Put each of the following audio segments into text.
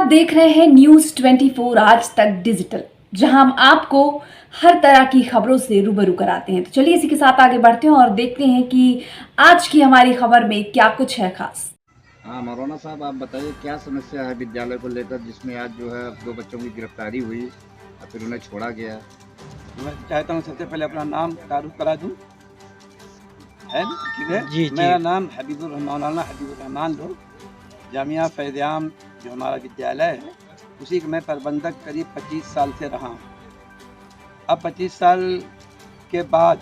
आप देख रहे हैं न्यूज़ 24 आज तक डिजिटल, जहां हम आपको हर तरह की खबरों से रूबरू कराते हैं। तो चलिए इसी के साथ आगे बढ़ते हैं और देखते हैं कि आज की हमारी खबर में क्या कुछ है खास। हाँ मौलाना साहब, आप बताइए क्या समस्या है विद्यालय को लेकर, जिसमें आज जो है 2 बच्चों की गिरफ्तारी हुई और फिर उन्हें छोड़ा गया। मैं चाहता हूँ सबसे पहले अपना नाम तारुफ करा दूँ, है ना? ठीक है जी, मेरा जी। नाम मौलाना हबीबुर रहमान लो, जामिया फैज़-ए-आम जो हमारा विद्यालय है उसी का मैं प्रबंधक करीब 25 साल से रहा हूँ। अब 25 साल के बाद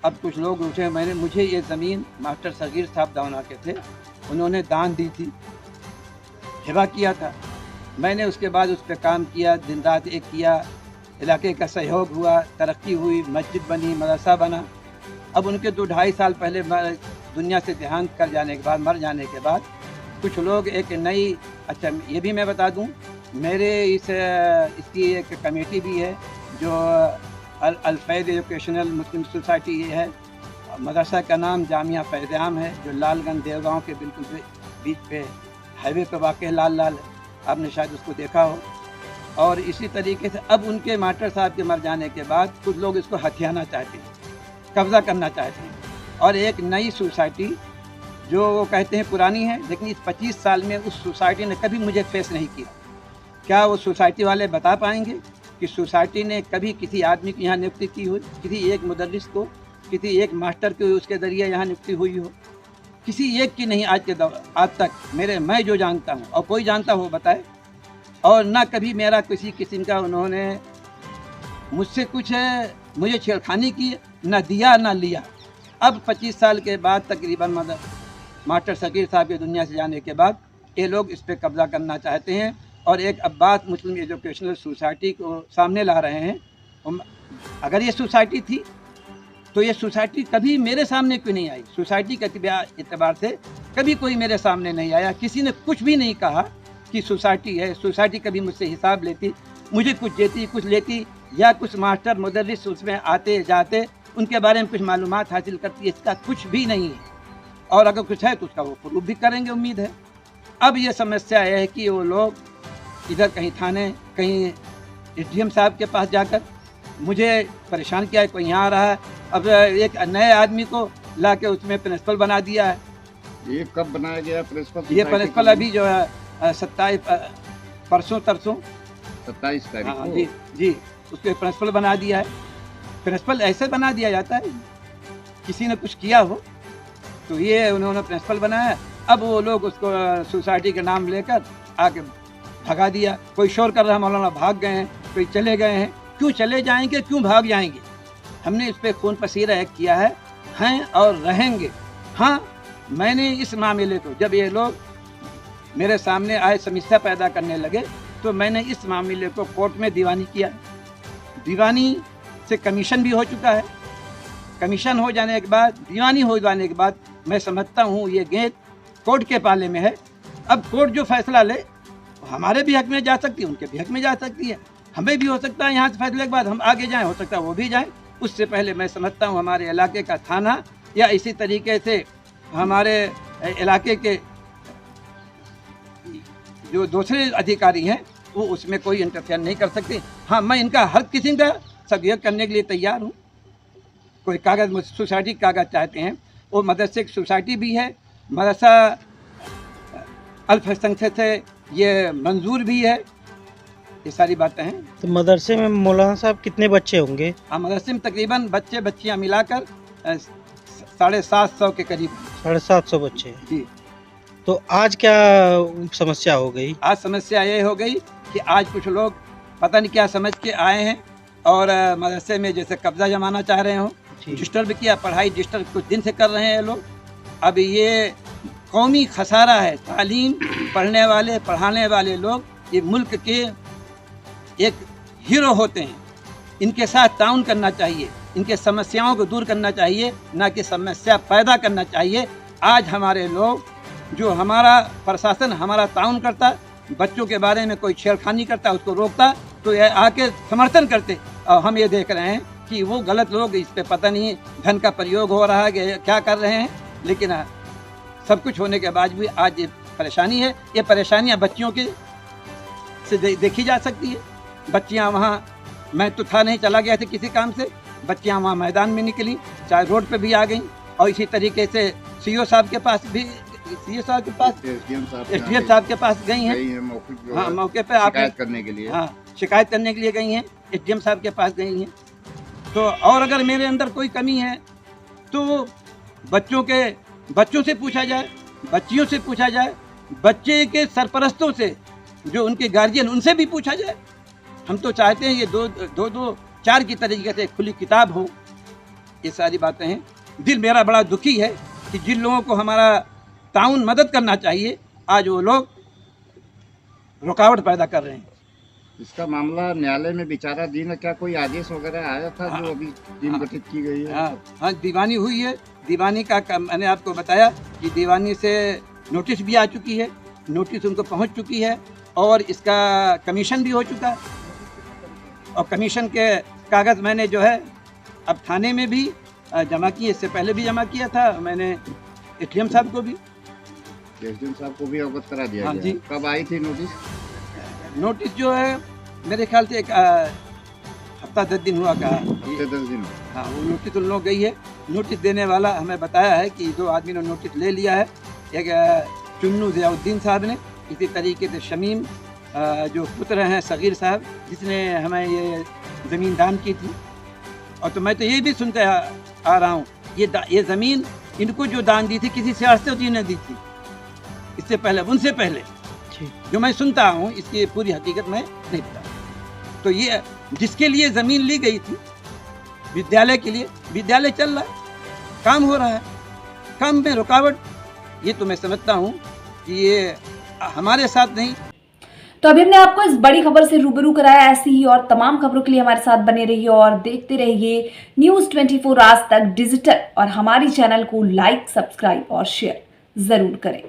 अब कुछ लोग उठे, मुझे ये ज़मीन मास्टर सगीर साहब दावना के थे, उन्होंने दान दी थी, हिबा किया था। मैंने उसके बाद उस पर काम किया, दिन रात एक किया, इलाके का सहयोग हुआ, तरक्की हुई, मस्जिद बनी, मदरसा बना। अब उनके 2-2.5 साल पहले दुनिया से देहांत कर जाने के बाद, मर जाने के बाद कुछ लोग एक नई, अच्छा ये भी मैं बता दूं, मेरे इसकी एक कमेटी भी है जो अल-फैज़ एजुकेशनल मुस्लिम सोसाइटी है। मदरसा का नाम जामिया फैज़-ए-आम है, जो लालगंज देवगांव के बिल्कुल बीच पे हाईवे पे वाक़ है। लाल आपने शायद उसको देखा हो। और इसी तरीके से अब उनके मास्टर साहब के मर जाने के बाद कुछ लोग इसको हथियाना चाहते हैं, कब्ज़ा करना चाहते हैं, और एक नई सोसाइटी जो वो कहते हैं पुरानी है, लेकिन इस 25 साल में उस सोसाइटी ने कभी मुझे फेस नहीं किया। क्या वो सोसाइटी वाले बता पाएंगे कि सोसाइटी ने कभी किसी आदमी की यहाँ नियुक्ति की हो, किसी एक मुदर्रिस को, किसी एक मास्टर को उसके ज़रिए यहाँ नियुक्ति हुई हो? किसी एक की नहीं आज तक मैं जो जानता हूँ, और कोई जानता हो बताए। और ना कभी मेरा किसी किस्म का उन्होंने मुझसे कुछ मुझे छेड़खानी की, ना दिया ना लिया। अब 25 साल के बाद तकरीबन मास्टर सगीर साहब के दुनिया से जाने के बाद ये लोग इस पर कब्ज़ा करना चाहते हैं और एक अब्बास मुस्लिम एजुकेशनल सोसाइटी को सामने ला रहे हैं। अगर ये सोसाइटी थी तो ये सोसाइटी कभी मेरे सामने क्यों नहीं आई? सोसाइटी के एतबार से कभी कोई मेरे सामने नहीं आया, किसी ने कुछ भी नहीं कहा कि सोसाइटी है। सोसाइटी कभी मुझसे हिसाब लेती, मुझे कुछ देती, कुछ लेती, या कुछ मास्टर मुदर्रिस उसमें आते जाते उनके बारे में कुछ मालूमात हासिल करती, इसका कुछ भी नहीं है। और अगर कुछ है तो उसका वो प्रूफ भी करेंगे, उम्मीद है। अब ये समस्या है कि वो लोग इधर कहीं थाने, कहीं एसडीएम साहब के पास जाकर मुझे परेशान किया है, कोई यहाँ आ रहा है। अब एक नए आदमी को ला के उसमें प्रिंसिपल बना दिया है। ये कब बनाया गया प्रिंसिपल? ये प्रिंसिपल अभी जो है 27 परसों 27 तारीख हाँ को। जी, उसके प्रिंसिपल बना दिया है। प्रिंसिपल ऐसे बना दिया जाता है, किसी ने कुछ किया हो तो ये उन्होंने प्रिंसिपल बनाया। अब वो लोग उसको सोसाइटी के नाम लेकर आके भगा दिया। कोई शोर कर रहा मौलाना भाग गए हैं, कोई चले गए हैं। क्यों चले जाएंगे, क्यों भाग जाएंगे? हमने इस पर खून पसीना एक किया हैं और रहेंगे। हाँ, मैंने इस मामले को, जब ये लोग मेरे सामने आए समस्या पैदा करने लगे, तो मैंने इस मामले को कोर्ट में दीवानी किया। दीवानी से कमीशन भी हो चुका है। कमीशन हो जाने के बाद, दीवानी हो जाने के बाद, मैं समझता हूँ ये गेंद कोर्ट के पाले में है। अब कोर्ट जो फैसला ले, हमारे भी हक में जा सकती है, उनके भी हक में जा सकती है। हमें भी हो सकता है यहाँ से फैसले के बाद हम आगे जाएं, हो सकता है वो भी जाएं। उससे पहले मैं समझता हूँ हमारे इलाके का थाना या इसी तरीके से हमारे इलाके के जो दूसरे अधिकारी हैं वो उसमें कोई इंटरफेयर नहीं कर सकते। हाँ, मैं इनका हर किसी का सहयोग करने के लिए तैयार हूँ। कोई कागज़, सोसाइटी कागज़ चाहते हैं, वो मदरसे की सोसाइटी भी है, मदरसा अल्फ संख्या से ये मंजूर भी है। ये सारी बातें हैं। तो मदरसे में मौलाना साहब कितने बच्चे होंगे? हाँ, मदरसे में तकरीबन बच्चे बच्चियाँ मिलाकर 750 के करीब। 750 बच्चे। जी। तो आज क्या समस्या हो गई? आज समस्या ये हो गई कि आज कुछ लोग पता नहीं क्या समझ के आए हैं और मदरसे में जैसे कब्जा जमाना चाह रहे हो, डिस्टर्ब किया। पढ़ाई डिस्टर्ब कुछ दिन से कर रहे हैं ये लोग। अब ये कौमी खसारा है। तालीम पढ़ने वाले, पढ़ाने वाले लोग ये मुल्क के एक हीरो होते हैं। इनके साथ ताउन करना चाहिए, इनके समस्याओं को दूर करना चाहिए, ना कि समस्या पैदा करना चाहिए। आज हमारे लोग, जो हमारा प्रशासन हमारा ताउन करता, बच्चों के बारे में कोई छेड़खानी करता, उसको रोकता, तो ये आके समर्थन करते। और हम ये देख रहे हैं कि वो गलत लोग, इस पर पता नहीं धन का प्रयोग हो रहा है, क्या कर रहे हैं। लेकिन सब कुछ होने के बाद भी आज परेशानी है। ये परेशानियां बच्चियों के से देखी जा सकती है। बच्चियां वहाँ, मैं तो था नहीं, चला गया था किसी काम से, बच्चियां वहाँ मैदान में निकली, चाहे रोड पे भी आ गई। और इसी तरीके से सीओ साहब के पास भी, सीओ साहब के पास, एसडीएम साहब के पास गई हैं। हाँ, मौके पे शिकायत करने के लिए, हाँ, शिकायत करने के लिए गई हैं। एसडीएम साहब के पास गई हैं। तो और अगर मेरे अंदर कोई कमी है तो बच्चों से पूछा जाए, बच्चियों से पूछा जाए, बच्चे के सरपरस्तों से, जो उनके गार्जियन, उनसे भी पूछा जाए। हम तो चाहते हैं ये दो चार की तरीके से खुली किताब हो। ये सारी बातें हैं। दिल मेरा बड़ा दुखी है कि जिन लोगों को हमारा ताउन मदद करना चाहिए, आज वो लोग रुकावट पैदा कर रहे हैं। इसका मामला न्यायालय में विचाराधीन है। क्या कोई आदेश वगैरह आया था जो अभी टीम गठित की गई है? हाँ, दीवानी हुई है। दीवानी का मैंने आपको बताया कि दीवानी से नोटिस भी आ चुकी है, नोटिस उनको पहुंच चुकी है, और इसका कमीशन भी हो चुका है। और कमीशन के कागज़ मैंने जो है अब थाने में भी जमा किए, इससे पहले भी जमा किया था मैंने एसडीएम साहब को भी। एसडीएम साहब को भी अवगत करा दिया? हाँ गया। जी। कब आई थी नोटिस? नोटिस जो है मेरे ख्याल से एक हफ्ता 10 दिन हुआ कहा। हफ्ते 10 दिन? हाँ, वो नोटिस उन लोग गई है। नोटिस देने वाला हमें बताया है कि 2 आदमी ने नोटिस ले लिया है। एक चुन्नू ज़ियाउद्दीन साहब ने, इसी तरीके से शमीम जो पुत्र हैं सगीर साहब, जिसने हमें ये ज़मीन दान की थी। और तो मैं तो ये भी सुनते आ रहा हूँ, ये ज़मीन इनको जो दान दी थी किसी सियासती ने दी थी, इससे पहले, उनसे पहले, जो मैं सुनता हूँ। इसकी पूरी हकीकत में नहीं पता। तो ये जिसके लिए ज़मीन ली गई थी, विद्यालय के लिए, विद्यालय चल रहा है, काम हो रहा है, काम में रुकावट, ये तो मैं समझता हूँ कि ये हमारे साथ नहीं। तो अभी हमने आपको इस बड़ी खबर से रूबरू कराया। ऐसी ही और तमाम खबरों के लिए हमारे साथ बने रहिए और देखते रहिए न्यूज़ 24 आज तक डिजिटल, और हमारी चैनल को लाइक, सब्सक्राइब और शेयर जरूर करें।